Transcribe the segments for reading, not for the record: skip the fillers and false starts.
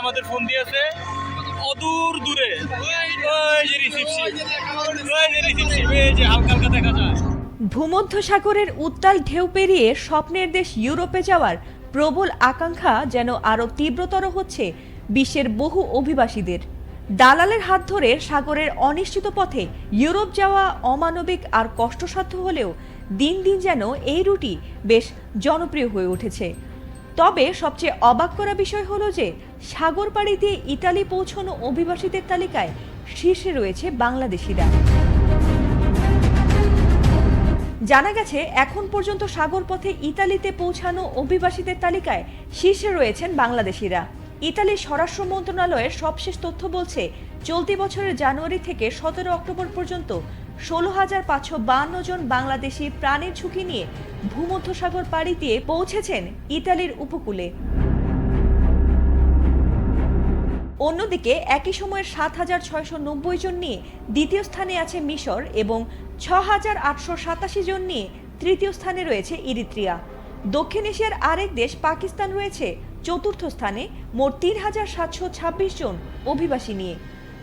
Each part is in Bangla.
আমাদের ফোন দিয়েছে অদূর দূরে, ওই যে রিসিপশন, ওই যে রিসিপশন, এই যে হালকা হালকা দেখা যায়। ভূমধ্যসাগরের উত্তাল ঢেউ পেরিয়ে স্বপ্নের দেশ ইউরোপে যাওয়ার প্রবল আকাঙ্ক্ষা যেন আরও তীব্রতর হচ্ছে বিশ্বের বহু অভিবাসীদের। দালালের হাত ধরে সাগরের অনিশ্চিত পথে ইউরোপ যাওয়া অমানবিক আর কষ্টসাধ্য হলেও দিন দিন যেন এই রুটই বেশ জনপ্রিয় হয়ে উঠেছে। তবে সবচেয়ে অবাক করা বিষয় হলো যে সাগর পাড়ি দিয়ে ইতালি পৌঁছানো অভিবাসীদের তালিকায় শীর্ষে রয়েছে বাংলাদেশিরা। জানা গেছে এখন পর্যন্ত সাগর পথে ইতালিতে পৌঁছানো অভিবাসীদের তালিকায় শীর্ষে রয়েছেন বাংলাদেশিরা। ইতালির স্বরাষ্ট্র মন্ত্রণালয়ের সবশেষ তথ্য বলছে, চলতি বছরের জানুয়ারি থেকে 17 অক্টোবর পর্যন্ত 16,552 জন বাংলাদেশি প্রাণের ঝুঁকি নিয়ে ভূমধ্যসাগর পাড়ি দিয়ে পৌঁছেছেন ইতালির উপকূলে। অন্যদিকে একই সময়ে 7,690 জন নিয়ে দ্বিতীয় স্থানে আছে মিশর এবং 6,887 জন নিয়ে তৃতীয় স্থানে রয়েছে ইরিত্রিয়া। দক্ষিণ এশিয়ার আরেক দেশ পাকিস্তান রয়েছে চতুর্থ স্থানে মোট 3,726 জন অভিবাসী নিয়ে।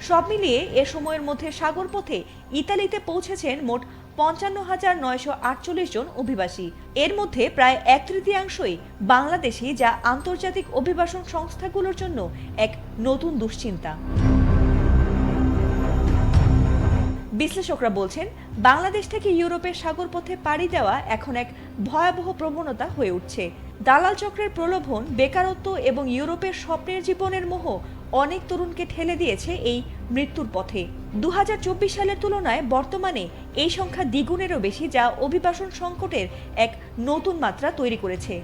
সব মিলিয়ে এ সময়ের মধ্যে সাগরপথে ইতালিতে পৌঁছেছেন মোট 55,948 জন অভিবাসী। এর মধ্যে প্রায় 1/3 বাংলাদেশি, যা আন্তর্জাতিক অভিবাসন সংস্থাগুলোর জন্য এক নতুন দুশ্চিন্তা। বিশ্লেষকরা বলছেন, বাংলাদেশ থেকে ইউরোপের সাগরপথে পাড়ি দেওয়া এখন এক ভয়াবহ প্রবণতা হয়ে উঠছে। দালাল চক্রের প্রলোভন, বেকারত্ব এবং ইউরোপের স্বপ্নের জীবনের মোহ অনেক তরুণকে ঠেলে দিয়েছে এই মৃত্যুর পথে। 2024 সালের তুলনায় বর্তমানে এই সংখ্যা দ্বিগুণেরও বেশি, যা অভিবাসন সংকটের এক নতুন মাত্রা তৈরি করেছে।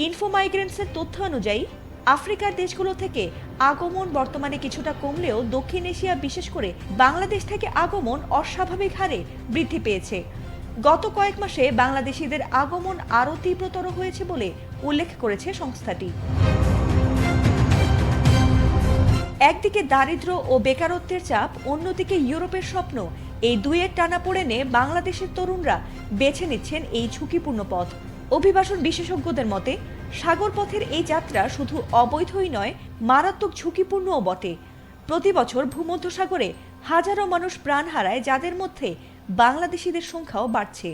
ইনফোমাইগ্রেন্টসের তথ্য অনুযায়ী আফ্রিকার দেশগুলো থেকে আগমন বর্তমানে কিছুটা কমলেও দক্ষিণ এশিয়া, বিশেষ করে বাংলাদেশ থেকে আগমন অস্বাভাবিক হারে বৃদ্ধি পেয়েছে। গত কয়েক মাসে বাংলাদেশিদের আগমন আরও তীব্রতর হয়েছে বলে উল্লেখ করেছে সংস্থাটি। একদিকে দারিদ্র্য ও বেকারত্বের চাপ, অন্যদিকে ইউরোপের স্বপ্ন, এই দুইয়ের টানাপোড়েনে বাংলাদেশের তরুণরা বেছে নিচ্ছেন এই ঝুঁকিপূর্ণ পথ। অভিবাসন বিশেষজ্ঞদের মতে, সাগরপথের এই যাত্রা শুধু অবৈধই নয়, মারাত্মক ঝুঁকিপূর্ণও বটে। প্রতি বছর ভূমধ্যসাগরে হাজারো মানুষ প্রাণ হারায়, যাদের মধ্যে বাংলাদেশিদের সংখ্যাও বাড়ছে।